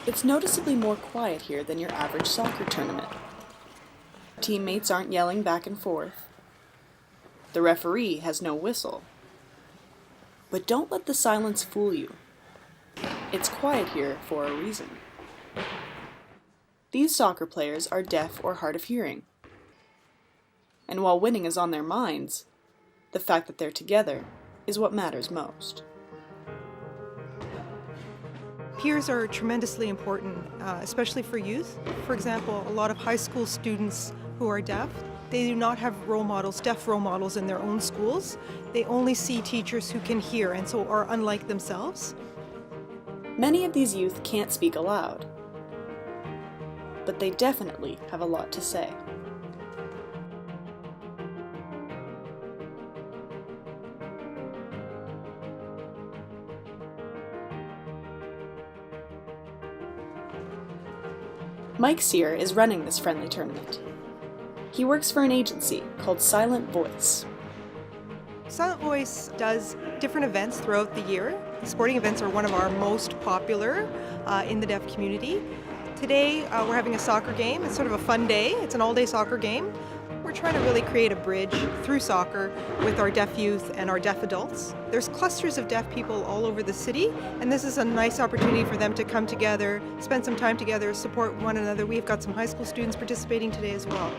It's noticeably more quiet here than your average soccer tournament. Teammates aren't yelling back and forth. The referee has no whistle. But don't let the silence fool you. It's quiet here for a reason. These soccer players are deaf or hard of hearing. And while winning is on their minds, the fact that they're together is what matters most. Peers are tremendously important, especially for youth. For example, a lot of high school students who are deaf, they do not have role models, deaf role models in their own schools. They only see teachers who can hear and so are unlike themselves. Many of these youth can't speak aloud, but they definitely have a lot to say. Mike Sear is running this friendly tournament. He works for an agency called Silent Voice. Silent Voice does different events throughout the year. Sporting events are one of our most popular in the deaf community. Today we're having a soccer game. It's sort of a fun day. It's an all-day soccer game. We're trying to really create a bridge through soccer with our deaf youth and our deaf adults. There's clusters of deaf people all over the city, and this is a nice opportunity for them to come together, spend some time together, support one another. We've got some high school students participating today as well.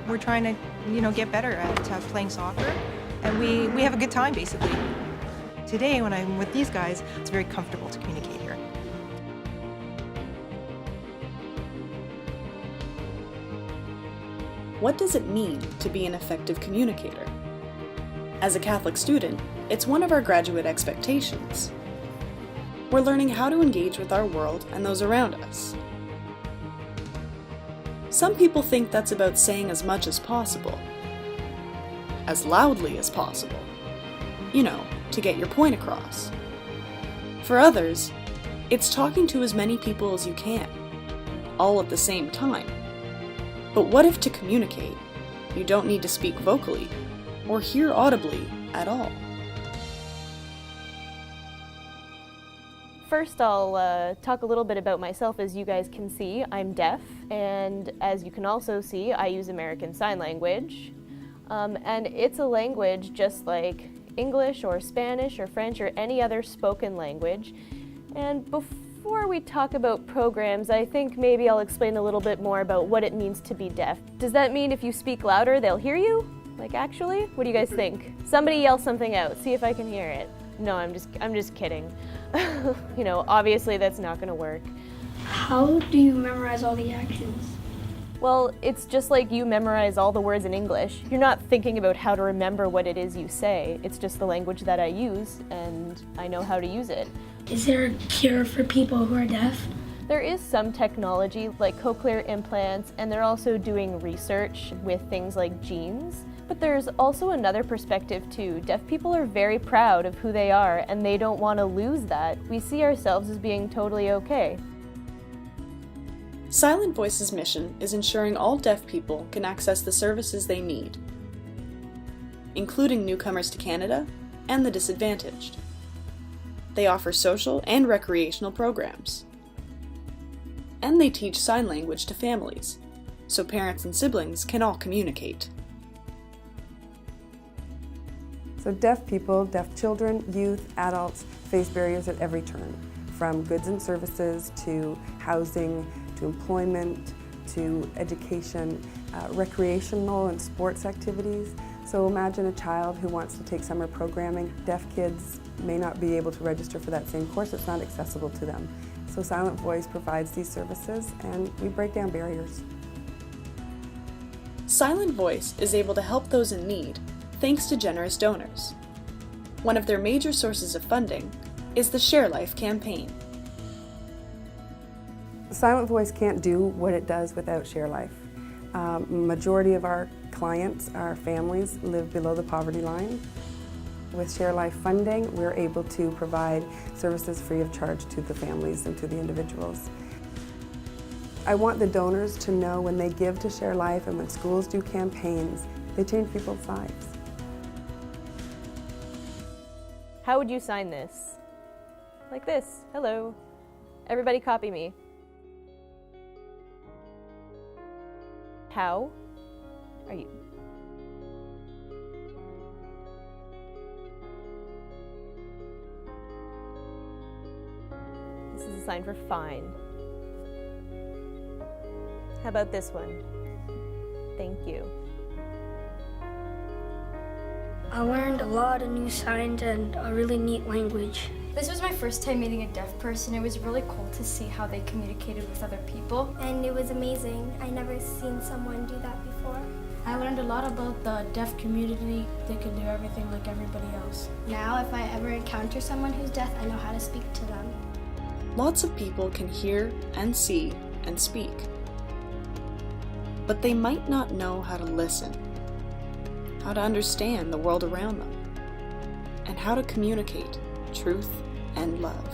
We're trying to, get better at playing soccer, and we have a good time basically. Today, when I'm with these guys, it's very comfortable to communicate here. What does it mean to be an effective communicator? As a Catholic student, it's one of our graduate expectations. We're learning how to engage with our world and those around us. Some people think that's about saying as much as possible, as loudly as possible, to get your point across. For others, it's talking to as many people as you can, all at the same time. But what if to communicate, you don't need to speak vocally or hear audibly at all? First, I'll talk a little bit about myself. As you guys can see, I'm deaf, and as you can also see, I use American Sign Language. And it's a language just like English or Spanish or French or any other spoken language. And before we talk about programs, I think maybe I'll explain a little bit more about what it means to be deaf. Does that mean if you speak louder, they'll hear you? Like actually? What do you guys think? Somebody yell something out, see if I can hear it. No, I'm just kidding. Obviously that's not gonna work. How do you memorize all the actions? Well, it's just like you memorize all the words in English. You're not thinking about how to remember what it is you say. It's just the language that I use, and I know how to use it. Is there a cure for people who are deaf? There is some technology like cochlear implants, and they're also doing research with things like genes. But there's also another perspective too. Deaf people are very proud of who they are, and they don't want to lose that. We see ourselves as being totally okay. Silent Voice's mission is ensuring all deaf people can access the services they need, including newcomers to Canada and the disadvantaged. They offer social and recreational programs. And they teach sign language to families, so parents and siblings can all communicate. So deaf people, deaf children, youth, adults face barriers at every turn, from goods and services to housing, to employment, to education, recreational and sports activities. So imagine a child who wants to take summer programming. Deaf kids may not be able to register for that same course. It's not accessible to them. So Silent Voice provides these services, and we break down barriers. Silent Voice is able to help those in need thanks to generous donors. One of their major sources of funding is the Share Life campaign. Silent Voice can't do what it does without Share Life. Majority of our clients, our families, live below the poverty line. With Share Life funding, we're able to provide services free of charge to the families and to the individuals. I want the donors to know when they give to Share Life and when schools do campaigns, they change people's lives. How would you sign this? like this. Hello. Everybody copy me. How are you? This is a sign for fine. How about this one? Thank you. I learned a lot of new signs and a really neat language. This was my first time meeting a deaf person. It was really cool to see how they communicated with other people. And it was amazing. I never seen someone do that before. I learned a lot about the deaf community. They can do everything like everybody else. Now, if I ever encounter someone who's deaf, I know how to speak to them. Lots of people can hear and see and speak, but they might not know how to listen, how to understand the world around them, and how to communicate truth and love.